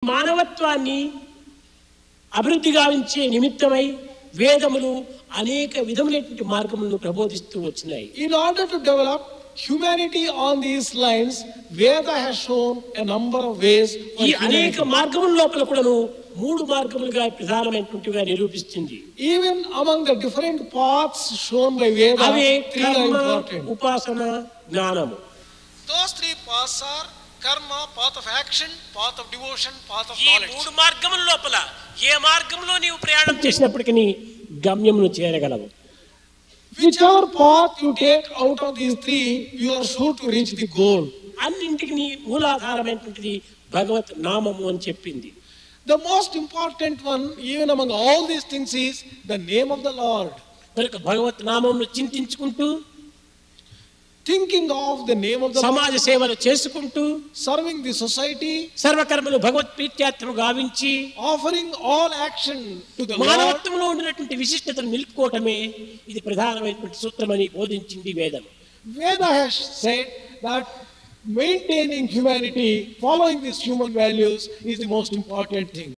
మానవత్వాన్ని అభివృద్ధి గావించే నిమిత్తమై వేదములు అనేక విధములైనటువంటి మార్గములను ప్రబోధిస్తూ వచ్చినాయి. In order to develop humanity on these lines, Veda has shown a number of ways. ఈ అనేక మార్గముల లోపల కూడాను మూడు మార్గములుగా ప్రధానమైనటువంటిగా నిరూపిస్తుంది. Even among the different paths shown by Veda, away three are కర్మ, important. ఉపాసన, జ్ఞానము. Those three paths are karma, path of action, path of devotion, path of ఈ knowledge. మూడు మార్గముల లోపల ఏ మార్గంలో నీవు ప్రయాణం చేసినప్పటికీ గమ్యమును చేరగలవు. Whichever path you take out of these three, you are sure to reach the goal. అన్నింటికి మూలాధారమైనటువంటిది భగవత్ నామము అని చెప్పింది. The most important one, even among all these things, is the name of the Lord. కనుక భగవత్ నామమును చింతించుకుంటూ Thinking of the name of the Lord, సమాజ సేవలు చేసుకుంటూ serving the society, సర్వకర్మలు భగవత్ ప్రీత్యార్థము గావించి offering all action to the Lord. మానవత్వంలో ఉండినటువంటి విశిష్టతను నిలుపుకోవటమే ఇది ప్రధానమైనటువంటి సూత్రమని బోధించింది వేదం. Veda has said that maintaining humanity, following these human values, is the most important thing.